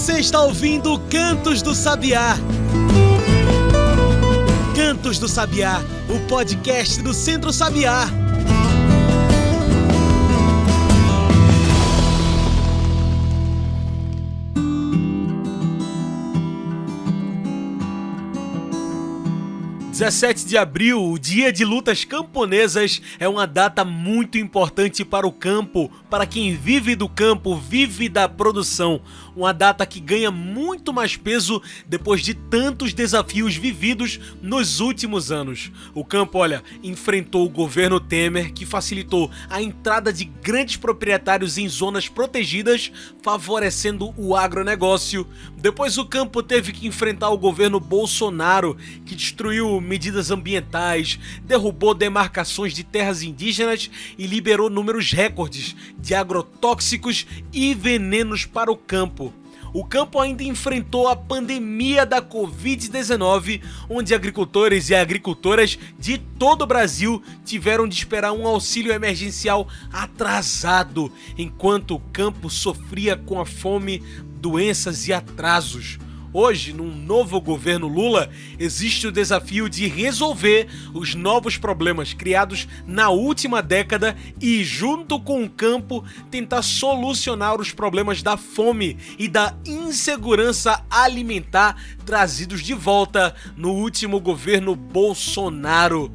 Você está ouvindo Cantos do Sabiá. Cantos do Sabiá, o podcast do Centro Sabiá. (17 de abril, o Dia de Lutas Camponesas, é uma data muito importante para o campo, para quem vive do campo, vive da produção. Uma data que ganha muito mais peso depois de tantos desafios vividos nos últimos anos. O campo, enfrentou o governo Temer, que facilitou a entrada de grandes proprietários em zonas protegidas, favorecendo o agronegócio. Depois o campo teve que enfrentar o governo Bolsonaro, que destruiu medidas ambientais, derrubou demarcações de terras indígenas e liberou números recordes de agrotóxicos e venenos para o campo. O campo ainda enfrentou a pandemia da Covid-19, onde agricultores e agricultoras de todo o Brasil tiveram de esperar um auxílio emergencial atrasado, enquanto o campo sofria com a fome, doenças e atrasos. Hoje, num novo governo Lula, existe o desafio de resolver os novos problemas criados na última década e, junto com o campo, tentar solucionar os problemas da fome e da insegurança alimentar trazidos de volta no último governo Bolsonaro.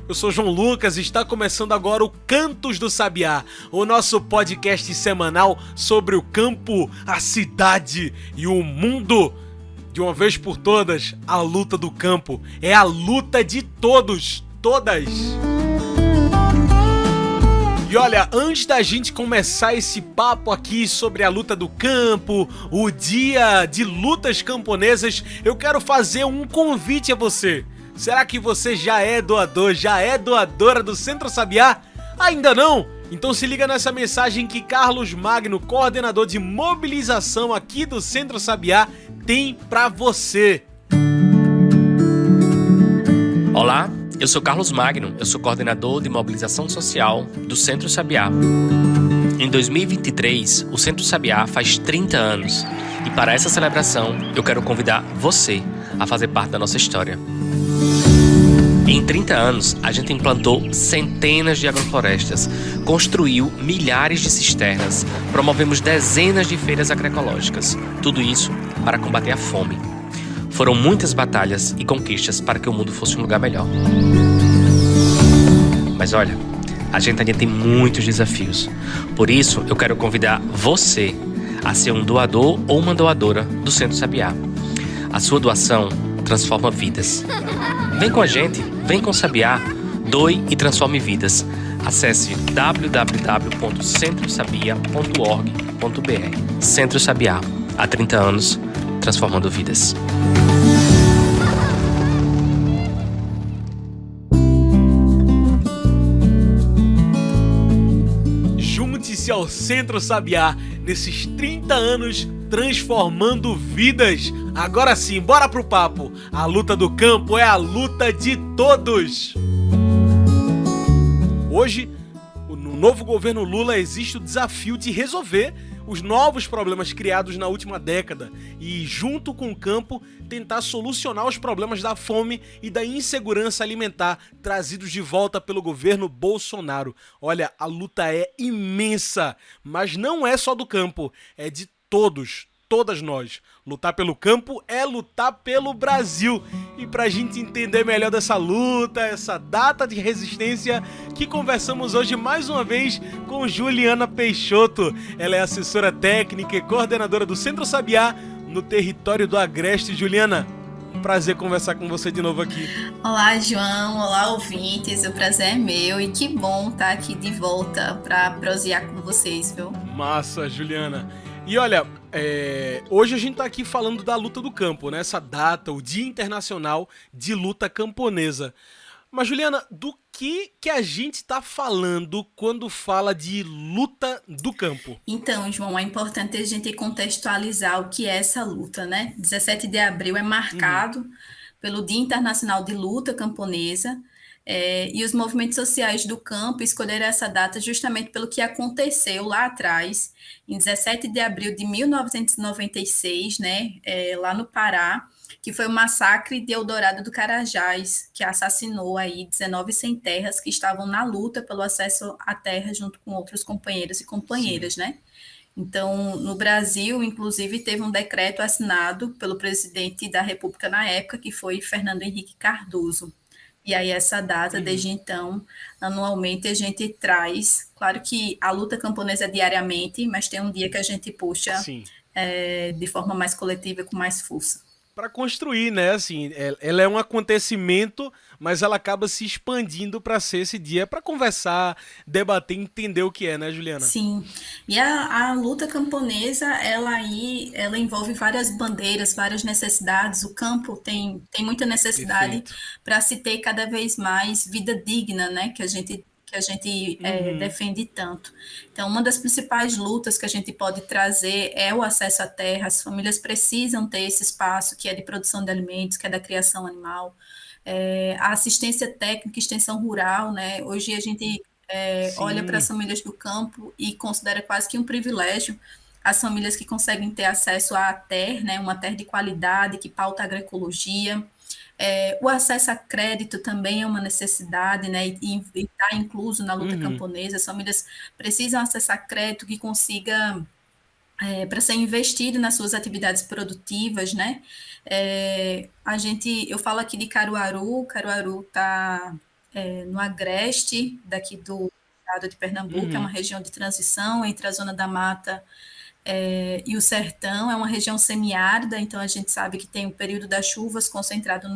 Eu sou João Lucas e está começando agora o Cantos do Sabiá, o nosso podcast semanal sobre o campo, a cidade e o mundo. De uma vez por todas, a luta do campo é a luta de todos, todas. E olha, antes da gente começar esse papo aqui sobre a luta do campo, o Dia de Lutas Camponesas, eu quero fazer um convite a você. Será que você já é doador, já é doadora do Centro Sabiá? Ainda não? Então se liga nessa mensagem que Carlos Magno, coordenador de mobilização aqui do Centro Sabiá, tem pra você. Olá, eu sou Carlos Magno, eu sou coordenador de mobilização social do Centro Sabiá. Em 2023, o Centro Sabiá faz 30 anos e para essa celebração eu quero convidar você a fazer parte da nossa história. Em 30 anos, a gente implantou centenas de agroflorestas, construiu milhares de cisternas, promovemos dezenas de feiras agroecológicas. Tudo isso para combater a fome. Foram muitas batalhas e conquistas para que o mundo fosse um lugar melhor. Mas olha, a gente ainda tem muitos desafios. Por isso, eu quero convidar você a ser um doador ou uma doadora do Centro Sabiá. A sua doação transforma vidas. Vem com a gente, vem com o Sabiá, doe e transforme vidas. Acesse www.centrosabia.org.br. Centro Sabiá, há 30 anos, transformando vidas. Junte-se ao Centro Sabiá, nesses 30 anos transformando vidas. Agora sim, bora pro papo. A luta do campo é a luta de todos. Hoje, no novo governo Lula, existe o desafio de resolver os novos problemas criados na última década e, junto com o campo, tentar solucionar os problemas da fome e da insegurança alimentar trazidos de volta pelo governo Bolsonaro. Olha, a luta é imensa, mas não é só do campo, é de todos, todas nós. Lutar pelo campo é lutar pelo Brasil. E pra gente entender melhor dessa luta, essa data de resistência, que conversamos hoje mais uma vez com Juliana Peixoto. Ela é assessora técnica e coordenadora do Centro Sabiá no território do Agreste. Juliana, um prazer conversar com você de novo aqui. Olá, João. Olá, ouvintes. O prazer é meu e que bom estar aqui de volta para prosear com vocês, viu? Massa, Juliana. E olha, hoje a gente tá aqui falando da luta do campo, né? Essa data, o Dia Internacional de Luta Camponesa. Mas, Juliana, do que a gente tá falando quando fala de luta do campo? Então, João, é importante a gente contextualizar o que é essa luta, né? 17 de abril é marcado pelo Dia Internacional de Luta Camponesa. E os movimentos sociais do campo escolheram essa data justamente pelo que aconteceu lá atrás, em 17 de abril de 1996, né, lá no Pará, que foi o massacre de Eldorado do Carajás, que assassinou aí 19 sem-terras que estavam na luta pelo acesso à terra junto com outros companheiros e Sim. companheiras, né? Então, no Brasil, inclusive, teve um decreto assinado pelo presidente da República na época, que foi Fernando Henrique Cardoso. E aí, essa data, Uhum. desde então, anualmente a gente traz. Claro que a luta camponesa é diariamente, mas tem um dia que a gente puxa Sim. de forma mais coletiva e com mais força. Para construir, né? Assim, ela é um acontecimento, mas ela acaba se expandindo para ser esse dia para conversar, debater, entender o que é, né, Juliana? Sim, e a luta camponesa, ela envolve várias bandeiras, várias necessidades. O campo tem muita necessidade Perfeito. para se ter cada vez mais vida digna, né? Que a gente Uhum. defende tanto. Então, uma das principais lutas que a gente pode trazer é o acesso à terra. As famílias precisam ter esse espaço que é de produção de alimentos, que é da criação animal. A assistência técnica, extensão rural, né? Hoje a gente olha para as Sim. famílias do campo e considera quase que um privilégio as famílias que conseguem ter acesso à terra, né, uma terra de qualidade, que pauta a agroecologia. O acesso a crédito também é uma necessidade, né, e está incluso na luta Uhum. camponesa. As famílias precisam acessar crédito que consiga para ser investido nas suas atividades produtivas, né? Eu falo aqui de Caruaru. Caruaru está no agreste daqui do estado de Pernambuco, é uma Uhum. região de transição entre a zona da mata e o sertão. É uma região semiárida, então a gente sabe que tem o período das chuvas concentrado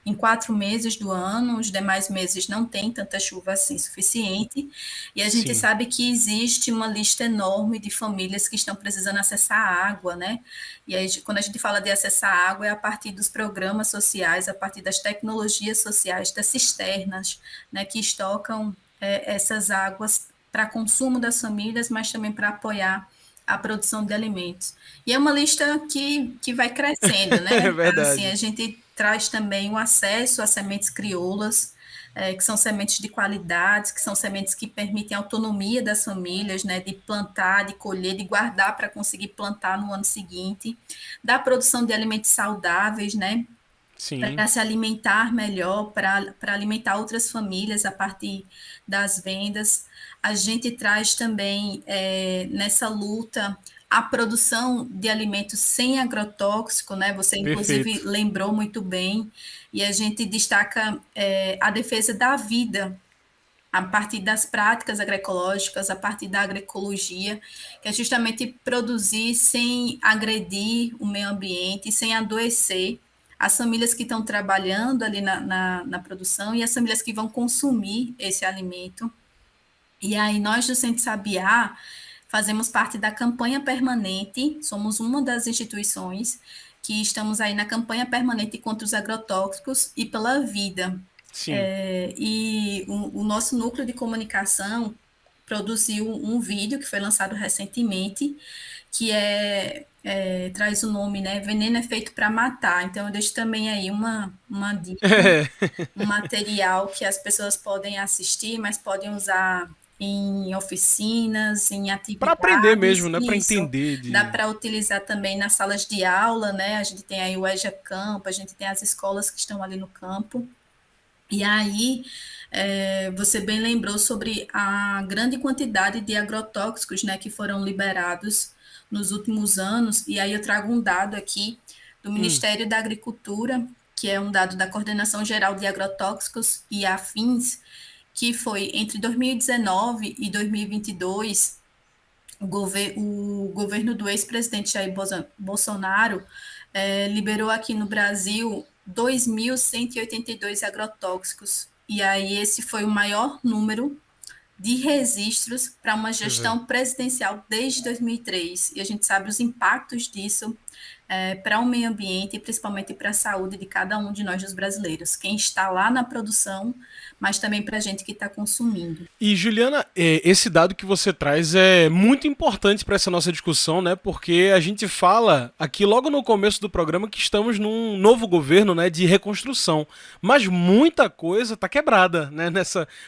em 4 meses do ano, os demais meses não tem tanta chuva assim suficiente, e a gente Sim. sabe que existe uma lista enorme de famílias que estão precisando acessar água, né? E aí, quando a gente fala de acessar água, é a partir dos programas sociais, a partir das tecnologias sociais, das cisternas, né, que estocam essas águas para consumo das famílias, mas também para apoiar a produção de alimentos. E é uma lista que vai crescendo, É né? Assim, a verdade. gente traz também o acesso a sementes crioulas, que são sementes de qualidade, que são sementes que permitem a autonomia das famílias, né, de plantar, de colher, de guardar para conseguir plantar no ano seguinte, da produção de alimentos saudáveis, né, Sim. para se alimentar melhor, para alimentar outras famílias a partir das vendas. A gente traz também nessa luta a produção de alimentos sem agrotóxico, né? Você inclusive Perfeito. lembrou muito bem, e a gente destaca a defesa da vida a partir das práticas agroecológicas, a partir da agroecologia, que é justamente produzir sem agredir o meio ambiente, sem adoecer as famílias que estão trabalhando ali na produção e as famílias que vão consumir esse alimento. E aí, nós do Centro Sabiá fazemos parte da campanha permanente, somos uma das instituições que estamos aí na campanha permanente contra os agrotóxicos e pela vida. Sim. E o nosso núcleo de comunicação produziu um vídeo que foi lançado recentemente, que traz o nome, né? Veneno é feito para matar. Então, eu deixo também aí uma dica, É. um material que as pessoas podem assistir, mas podem usar em oficinas, em Para aprender mesmo, atividades. né? Para Isso entender dá de. para utilizar também nas salas de aula, né? A gente tem aí o EJA Campo, a gente tem as escolas que estão ali no campo. E aí, você bem lembrou sobre a grande quantidade de agrotóxicos, né, que foram liberados nos últimos anos. E aí eu trago um dado aqui do Hum. Ministério da Agricultura, que é um dado da Coordenação Geral de Agrotóxicos e Afins, que foi entre 2019 e 2022, o governo do ex-presidente Jair Bolsonaro liberou aqui no Brasil 2.182 agrotóxicos. E aí esse foi o maior número de registros para uma Deixa eu ver. gestão presidencial desde 2003. E a gente sabe os impactos disso para o meio ambiente e principalmente para a saúde de cada um de nós, os brasileiros, quem está lá na produção, mas também para a gente que está consumindo. E Juliana, esse dado que você traz é muito importante para essa nossa discussão, né? Porque a gente fala aqui logo no começo do programa que estamos num novo governo, né, de reconstrução, mas muita coisa está quebrada, né,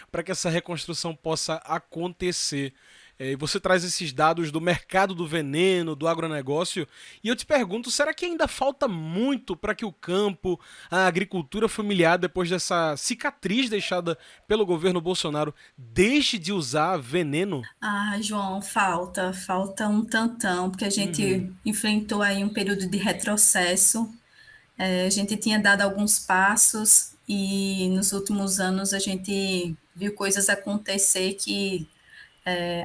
para que essa reconstrução possa acontecer. E você traz esses dados do mercado do veneno, do agronegócio, e eu te pergunto, será que ainda falta muito para que o campo, a agricultura familiar, depois dessa cicatriz deixada pelo governo Bolsonaro, deixe de usar veneno? Ah, João, falta um tantão, porque a gente enfrentou aí um período de retrocesso. A gente tinha dado alguns passos e nos últimos anos a gente viu coisas acontecer que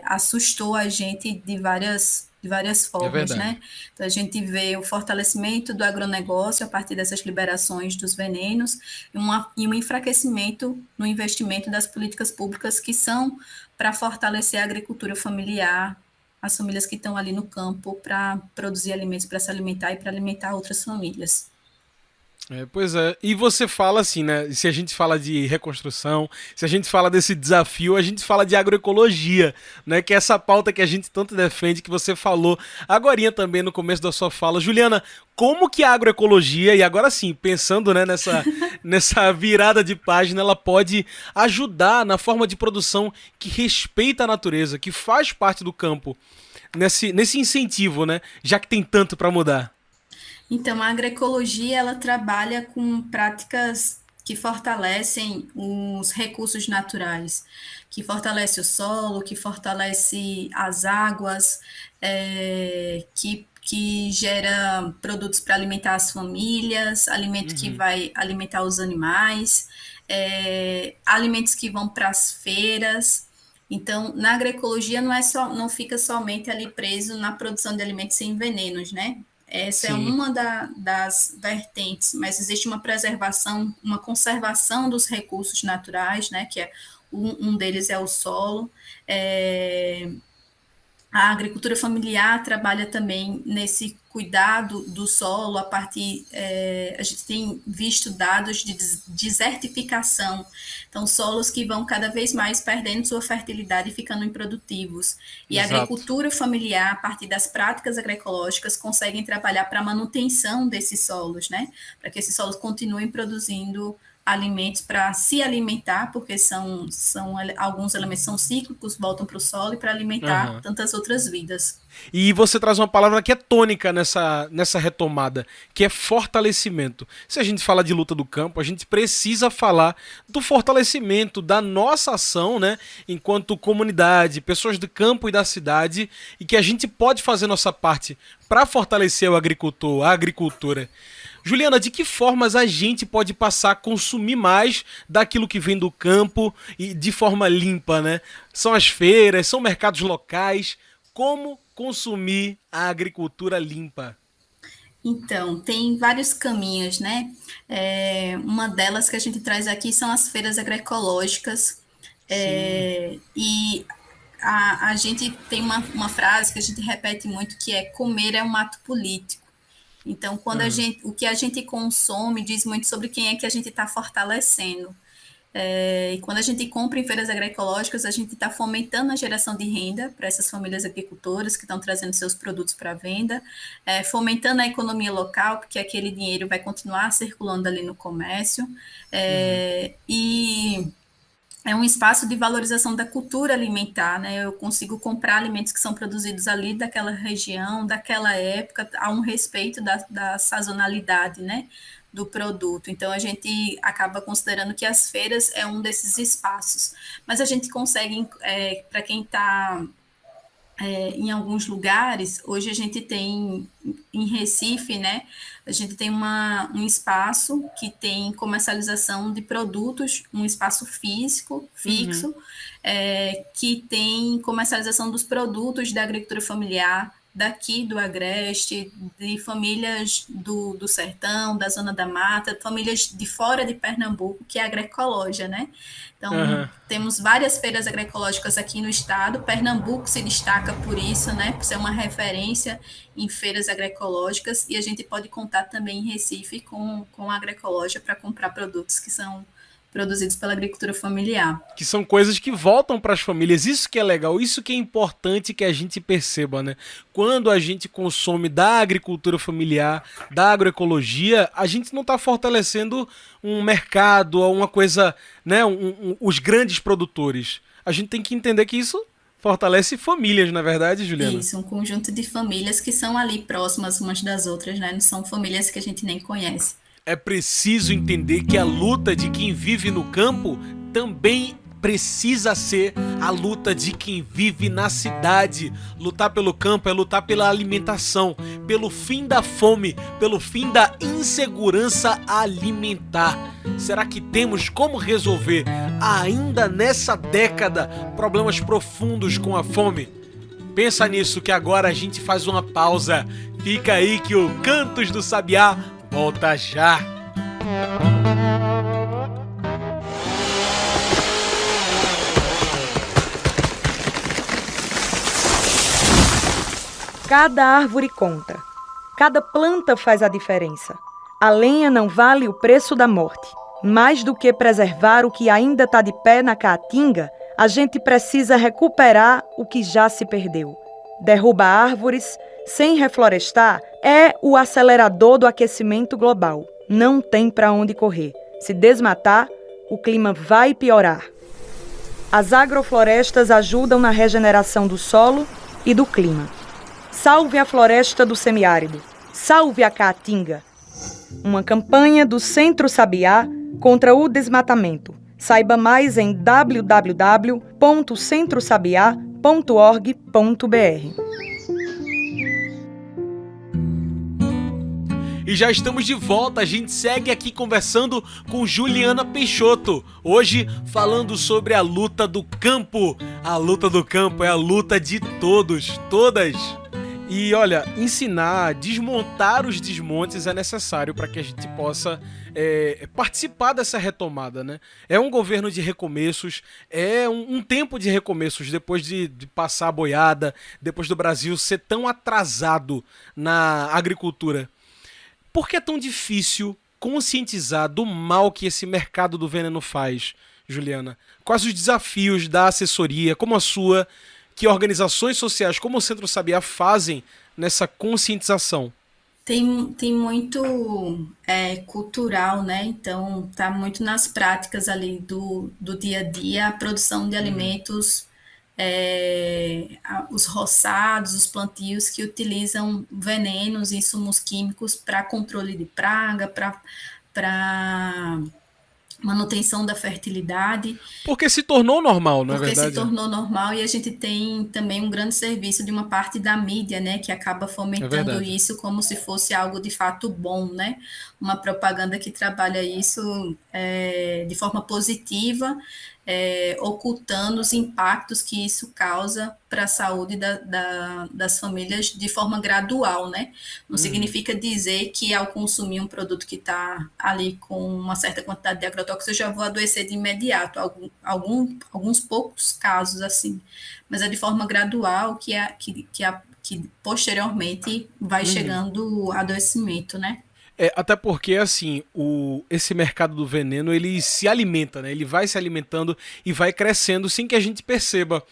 assustou a gente de várias É formas, verdade. né? Então, a gente vê o fortalecimento do agronegócio a partir dessas liberações dos venenos e um enfraquecimento no investimento das políticas públicas que são para fortalecer a agricultura familiar, as famílias que estão ali no campo para produzir alimentos, para se alimentar e para alimentar outras famílias. Pois é, e você fala assim, né? Se a gente fala de reconstrução, se a gente fala desse desafio, a gente fala de agroecologia, né? Que é essa pauta que a gente tanto defende, que você falou agorinha também no começo da sua fala. Juliana, como que a agroecologia, e agora sim, pensando, né, nessa virada de página, ela pode ajudar na forma de produção que respeita a natureza, que faz parte do campo, nesse incentivo, né? Já que tem tanto para mudar. Então, a agroecologia, ela trabalha com práticas que fortalecem os recursos naturais, que fortalece o solo, que fortalece as águas, que gera produtos para alimentar as famílias, alimento que vai alimentar os animais, alimentos que vão para as feiras. Então, na agroecologia não fica somente ali preso na produção de alimentos sem venenos, né? Essa é Sim. uma das vertentes, mas existe uma preservação, uma conservação dos recursos naturais, né? Que é um deles é o solo. A agricultura familiar trabalha também nesse cuidado do solo a partir, a gente tem visto dados de desertificação, então solos que vão cada vez mais perdendo sua fertilidade e ficando improdutivos. E a Exato. agricultura familiar, a partir das práticas agroecológicas, conseguem trabalhar para a manutenção desses solos, né? Para que esses solos continuem produzindo alimentos para se alimentar, porque alguns elementos são cíclicos, voltam para o solo e para alimentar Aham. tantas outras vidas. E você traz uma palavra que é tônica nessa retomada, que é fortalecimento. Se a gente fala de luta do campo, a gente precisa falar do fortalecimento da nossa ação, né, enquanto comunidade, pessoas do campo e da cidade, e que a gente pode fazer nossa parte para fortalecer o agricultor, a agricultura. Juliana, de que formas a gente pode passar a consumir mais daquilo que vem do campo e de forma limpa, né? São as feiras, são mercados locais. Como consumir a agricultura limpa? Então, tem vários caminhos, né? Uma delas que a gente traz aqui são as feiras agroecológicas. Sim. E a gente tem uma frase que a gente repete muito, que é comer é um ato político. Então, Aham. o que a gente consome diz muito sobre quem é que a gente está fortalecendo. E quando a gente compra em feiras agroecológicas, a gente está fomentando a geração de renda para essas famílias agricultoras que estão trazendo seus produtos para venda, fomentando a economia local, porque aquele dinheiro vai continuar circulando ali no comércio, e é um espaço de valorização da cultura alimentar, né? Eu consigo comprar alimentos que são produzidos ali daquela região, daquela época, há um respeito da sazonalidade, né? Do produto. Então, a gente acaba considerando que as feiras é um desses espaços. Mas a gente consegue, para quem está em alguns lugares, hoje a gente tem em Recife, né? A gente tem um espaço que tem comercialização de produtos, um espaço físico, Uhum. fixo, que tem comercialização dos produtos da agricultura familiar, daqui do Agreste, de famílias do sertão, da zona da mata, famílias de fora de Pernambuco, que é agroecologia, né? Então, temos várias feiras agroecológicas aqui no estado. Pernambuco se destaca por isso, né? Por ser uma referência em feiras agroecológicas, e a gente pode contar também em Recife com a agroecologia para comprar produtos que são produzidos pela agricultura familiar. Que são coisas que voltam para as famílias. Isso que é legal, isso que é importante que a gente perceba, né? Quando a gente consome da agricultura familiar, da agroecologia, a gente não está fortalecendo um mercado ou uma coisa, né? Os grandes produtores. A gente tem que entender que isso fortalece famílias, na verdade, Juliana? Isso, um conjunto de famílias que são ali próximas umas das outras, né? Não são famílias que a gente nem conhece. É preciso entender que a luta de quem vive no campo também precisa ser a luta de quem vive na cidade. Lutar pelo campo é lutar pela alimentação, pelo fim da fome, pelo fim da insegurança alimentar. Será que temos como resolver, ainda nessa década, problemas profundos com a fome? Pensa nisso que agora a gente faz uma pausa. Fica aí que o Cantos do Sabiá volta já! Cada árvore conta. Cada planta faz a diferença. A lenha não vale o preço da morte. Mais do que preservar o que ainda está de pé na caatinga, a gente precisa recuperar o que já se perdeu. Derruba árvores sem reflorestar é o acelerador do aquecimento global. Não tem para onde correr. Se desmatar, o clima vai piorar. As agroflorestas ajudam na regeneração do solo e do clima. Salve a floresta do semiárido. Salve a caatinga. Uma campanha do Centro Sabiá contra o desmatamento. Saiba mais em www.centrosabiá.org.br. E já estamos de volta, a gente segue aqui conversando com Juliana Peixoto. Hoje falando sobre a luta do campo. A luta do campo é a luta de todos, todas. E olha, ensinar, desmontar os desmontes é necessário para que a gente possa participar dessa retomada, né? É um governo de recomeços, é um tempo de recomeços depois de passar a boiada, depois do Brasil ser tão atrasado na agricultura. Por que é tão difícil conscientizar do mal que esse mercado do veneno faz, Juliana? Quais os desafios da assessoria, como a sua, que organizações sociais como o Centro Sabiá fazem nessa conscientização? Tem muito cultural, né? Então, tá muito nas práticas ali do dia a dia, a produção de alimentos, os roçados, os plantios que utilizam venenos e insumos químicos para controle de praga, para manutenção da fertilidade. Porque se tornou normal, não é verdade? Porque se tornou normal, e a gente tem também um grande serviço de uma parte da mídia, né, que acaba fomentando isso como se fosse algo de fato bom, né? Uma propaganda que trabalha isso de forma positiva, ocultando os impactos que isso causa para a saúde das famílias de forma gradual, né? Não significa dizer que ao consumir um produto que está ali com uma certa quantidade de agrotóxicos eu já vou adoecer de imediato, alguns poucos casos assim, mas é de forma gradual que posteriormente vai chegando o adoecimento, né? Até porque, assim, esse mercado do veneno, ele se alimenta, né? Ele vai se alimentando e vai crescendo sem que a gente perceba.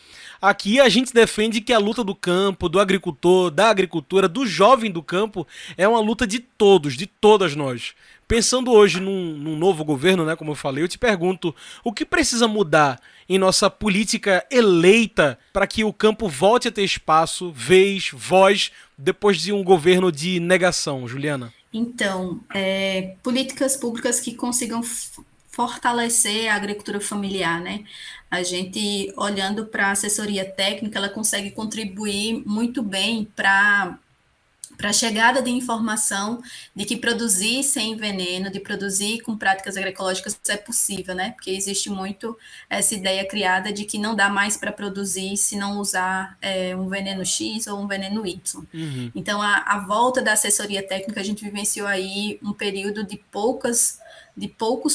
Aqui a gente defende que a luta do campo, do agricultor, da agricultura, do jovem do campo, é uma luta de todos, de todas nós. Pensando hoje num novo governo, né, como eu falei, eu te pergunto, o que precisa mudar em nossa política eleita para que o campo volte a ter espaço, vez, voz, depois de um governo de negação, Juliana? Então, políticas públicas que consigam fortalecer a agricultura familiar, né? A gente, olhando para a assessoria técnica, ela consegue contribuir muito bem para para a chegada de informação de que produzir sem veneno, de produzir com práticas agroecológicas é possível, né? Porque existe muito essa ideia criada de que não dá mais para produzir se não usar um veneno X ou um veneno Y. Uhum. Então, a volta da assessoria técnica, a gente vivenciou aí um período de poucos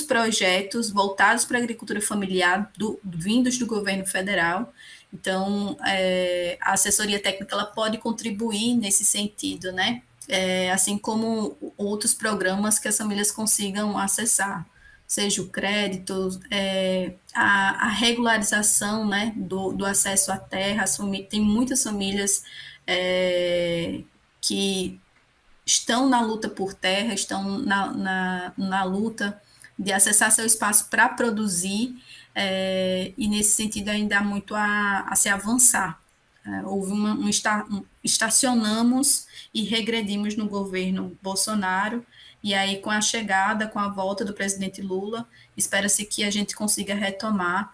projetos voltados para a agricultura familiar, vindos do governo federal. Então, a assessoria técnica ela pode contribuir nesse sentido, né? Assim como outros programas que as famílias consigam acessar, seja o crédito, a regularização, né, do acesso à terra. Tem muitas famílias que estão na luta por terra, estão na luta de acessar seu espaço para produzir, e nesse sentido ainda há muito a se avançar. Houve estacionamos e regredimos no governo Bolsonaro, e aí com a chegada, com a volta do presidente Lula, espera-se que a gente consiga retomar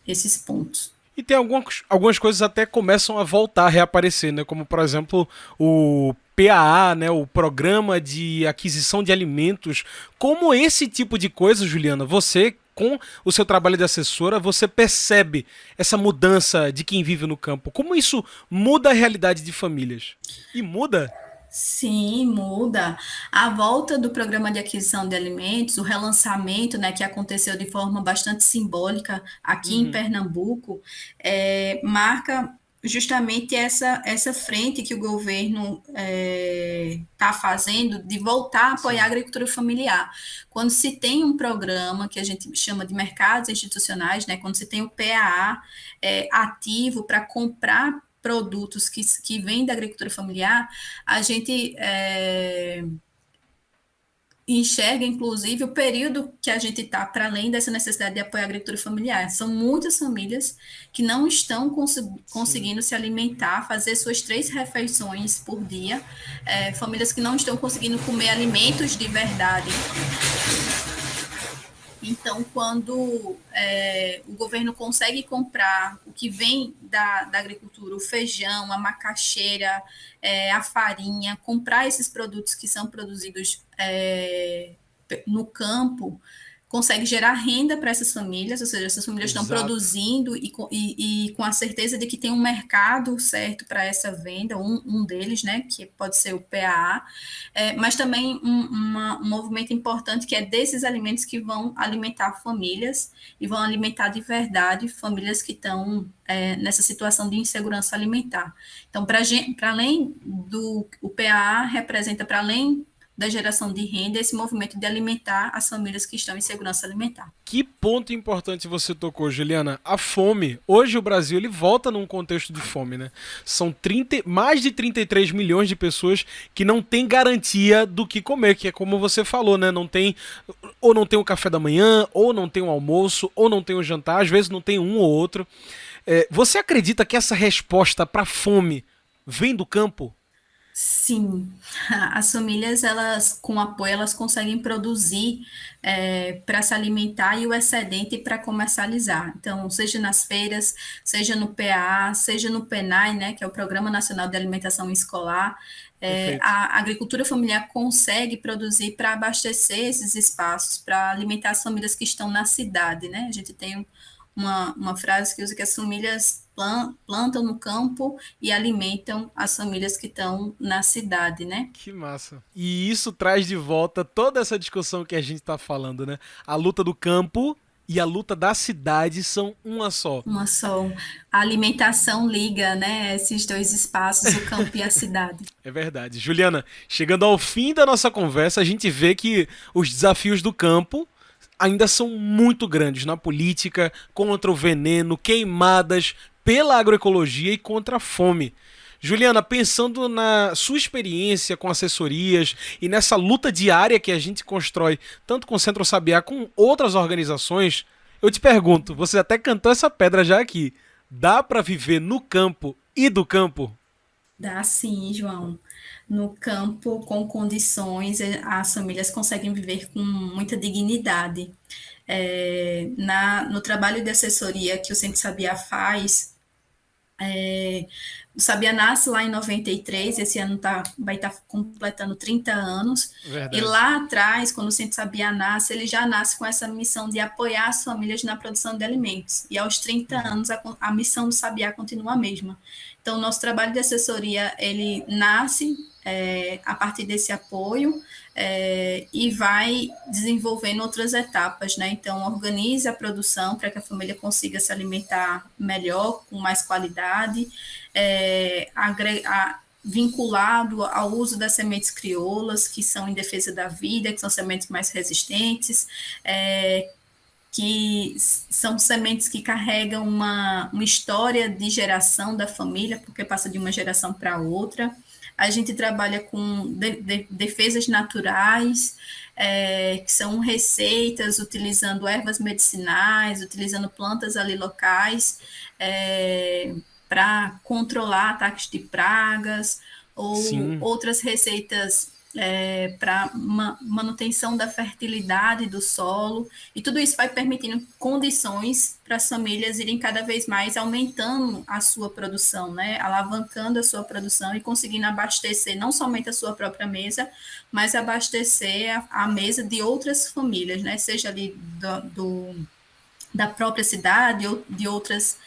esses pontos. E tem algumas coisas até começam a voltar a reaparecer, né? Como, por exemplo, o PAA, né? O Programa de Aquisição de Alimentos. Como esse tipo de coisa, Juliana, você, com o seu trabalho de assessora, você percebe essa mudança de quem vive no campo? Como isso muda a realidade de famílias? E muda? Sim, muda. A volta do programa de aquisição de alimentos, o relançamento, né, que aconteceu de forma bastante simbólica aqui em Uhum. Pernambuco, marca justamente essa frente que o governo está fazendo de voltar a apoiar a Sim. agricultura familiar. Quando se tem um programa que a gente chama de mercados institucionais, né, quando se tem o PAA ativo para comprar produtos que vêm da agricultura familiar, a gente enxerga, inclusive, o período que a gente está para além dessa necessidade de apoiar a agricultura familiar. São muitas famílias que não estão Sim. conseguindo se alimentar, fazer suas 3 refeições por dia, famílias que não estão conseguindo comer alimentos de verdade. Então, quando o governo consegue comprar o que vem da agricultura, o feijão, a macaxeira, a farinha, comprar esses produtos que são produzidos no campo, consegue gerar renda para essas famílias, ou seja, essas famílias estão Exato. produzindo e com a certeza de que tem um mercado certo para essa venda, um deles, né, que pode ser o PAA, mas também um movimento importante que é desses alimentos que vão alimentar famílias e vão alimentar de verdade famílias que estão nessa situação de insegurança alimentar. Então, para além do o PAA representa, para além da geração de renda, esse movimento de alimentar as famílias que estão em segurança alimentar. Que ponto importante você tocou, Juliana. A fome. Hoje o Brasil ele volta num contexto de fome, né? São mais de 33 milhões de pessoas que não têm garantia do que comer, que é como você falou, né? Ou não tem o café da manhã, ou não tem o almoço, ou não tem o jantar, às vezes não tem um ou outro. Você acredita que essa resposta para a fome vem do campo? Sim, as famílias, elas, com apoio, elas conseguem produzir para se alimentar e o excedente para comercializar. Então, seja nas feiras, seja no PAA, seja no PENAE, né, que é o Programa Nacional de Alimentação Escolar, Perfeito. a agricultura familiar consegue produzir para abastecer esses espaços, para alimentar as famílias que estão na cidade, né? A gente tem uma frase que usa que as famílias plantam no campo e alimentam as famílias que estão na cidade, né? Que massa. E isso traz de volta toda essa discussão que a gente tá falando, né? A luta do campo e a luta da cidade são uma só. Uma só. A alimentação liga, né, esses dois espaços, o campo e a cidade. É verdade. Juliana, chegando ao fim da nossa conversa, a gente vê que os desafios do campo ainda são muito grandes na política, contra o veneno, queimadas pela agroecologia e contra a fome. Juliana, pensando na sua experiência com assessorias e nessa luta diária que a gente constrói, tanto com o Centro Sabiá como com outras organizações, eu te pergunto, você até cantou essa pedra já aqui, dá para viver no campo e do campo? Dá sim, João. No campo, com condições, as famílias conseguem viver com muita dignidade. No trabalho de assessoria que o Centro Sabiá faz, O Sabiá nasce lá em 93, esse ano vai estar completando 30 anos. Verdade. E lá atrás, quando o Centro Sabiá nasce, ele já nasce com essa missão de apoiar as famílias na produção de alimentos. E aos 30 anos, a missão do Sabiá continua a mesma. Então, o nosso trabalho de assessoria, ele nasce a partir desse apoio, e vai desenvolvendo outras etapas, né? Então, organiza a produção para que a família consiga se alimentar melhor, com mais qualidade, vinculado ao uso das sementes crioulas, que são em defesa da vida, que são sementes mais resistentes, que são sementes que carregam uma história de geração da família, porque passa de uma geração para outra. A gente trabalha com defesas naturais, que são receitas utilizando ervas medicinais, utilizando plantas ali locais, para controlar ataques de pragas, ou Sim. outras receitas para manutenção da fertilidade do solo, e tudo isso vai permitindo condições para as famílias irem cada vez mais aumentando a sua produção, né? Alavancando a sua produção e conseguindo abastecer não somente a sua própria mesa, mas abastecer a mesa de outras famílias, né? Seja ali da própria cidade ou de outras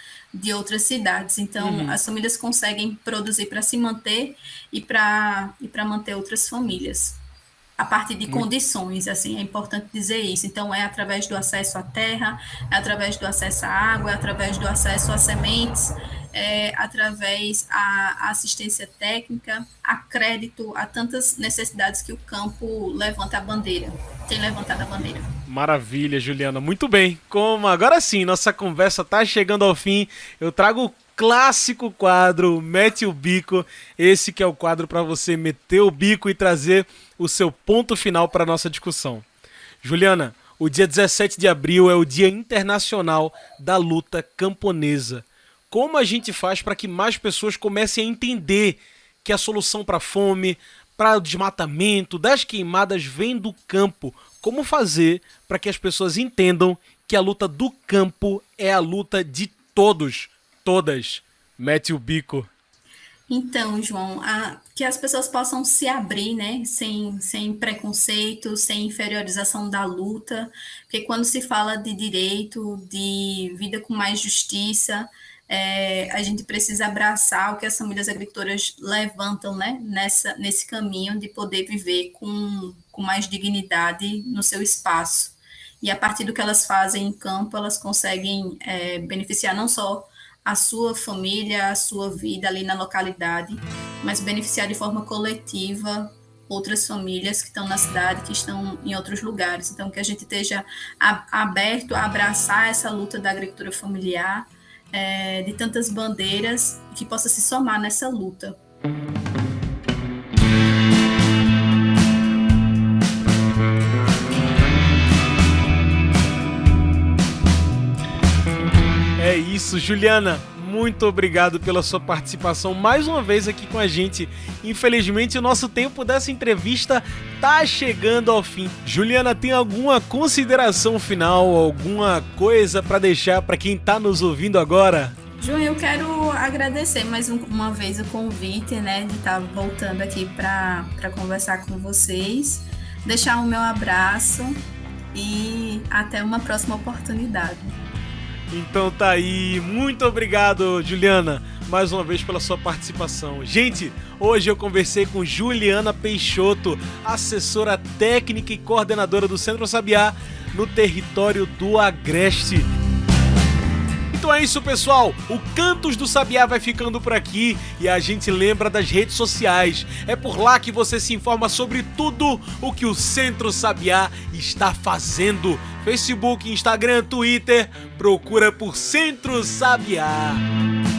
cidades. Então, as famílias conseguem produzir para se manter e para manter outras famílias, a partir de condições, assim, é importante dizer isso. Então, é através do acesso à terra, é através do acesso à água, é através do acesso às sementes, através da assistência técnica, a crédito, a tantas necessidades que o campo tem levantado a bandeira. Maravilha, Juliana. Muito bem. Como agora sim, nossa conversa tá chegando ao fim, eu trago o clássico quadro Mete o Bico. Esse que é o quadro para você meter o bico e trazer o seu ponto final para nossa discussão. Juliana, o dia 17 de abril é o Dia Internacional da Luta Camponesa. Como a gente faz para que mais pessoas comecem a entender que a solução para a fome, para o desmatamento, das queimadas vem do campo? Como fazer para que as pessoas entendam que a luta do campo é a luta de todos, todas? Mete o bico. Então, João, que as pessoas possam se abrir, né, sem preconceito, sem inferiorização da luta, porque quando se fala de direito, de vida com mais justiça, a gente precisa abraçar o que as famílias agricultoras levantam, né, nesse caminho de poder viver com mais dignidade no seu espaço. E a partir do que elas fazem em campo, elas conseguem beneficiar não só a sua família, a sua vida ali na localidade, mas beneficiar de forma coletiva outras famílias que estão na cidade, que estão em outros lugares. Então, que a gente esteja aberto a abraçar essa luta da agricultura familiar, de tantas bandeiras, que possa se somar nessa luta. É isso, Juliana. Muito obrigado pela sua participação mais uma vez aqui com a gente. Infelizmente, o nosso tempo dessa entrevista tá chegando ao fim. Juliana, tem alguma consideração final, alguma coisa para deixar para quem tá nos ouvindo agora? João, eu quero agradecer mais uma vez o convite, né, de estar voltando aqui para conversar com vocês, deixar o meu abraço e até uma próxima oportunidade. Então tá aí, muito obrigado, Juliana, mais uma vez pela sua participação. Gente, hoje eu conversei com Juliana Peixoto, assessora técnica e coordenadora do Centro Sabiá no território do Agreste. Então é isso, pessoal, o Cantos do Sabiá vai ficando por aqui e a gente lembra das redes sociais. É por lá que você se informa sobre tudo o que o Centro Sabiá está fazendo. Facebook, Instagram, Twitter, procura por Centro Sabiá.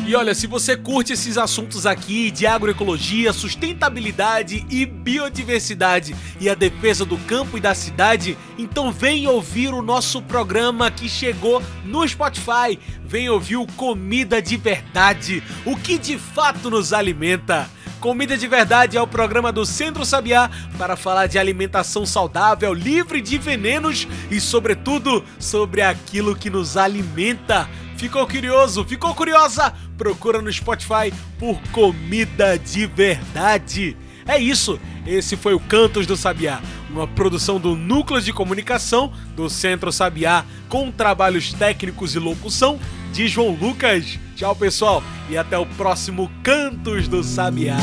E olha, se você curte esses assuntos aqui de agroecologia, sustentabilidade e biodiversidade e a defesa do campo e da cidade, então vem ouvir o nosso programa que chegou no Spotify. Vem ouvir o Comida de Verdade, o que de fato nos alimenta. Comida de Verdade é o programa do Centro Sabiá para falar de alimentação saudável, livre de venenos e, sobretudo, sobre aquilo que nos alimenta. Ficou curioso? Ficou curiosa? procura no Spotify por Comida de Verdade. É isso, esse foi o Cantos do Sabiá, uma produção do Núcleo de Comunicação do Centro Sabiá, com trabalhos técnicos e locução de João Lucas. Tchau, pessoal, e até o próximo Cantos do Sabiá.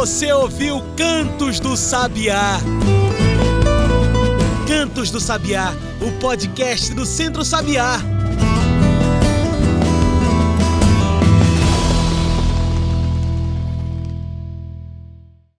Você ouviu Cantos do Sabiá. Cantos do Sabiá, o podcast do Centro Sabiá.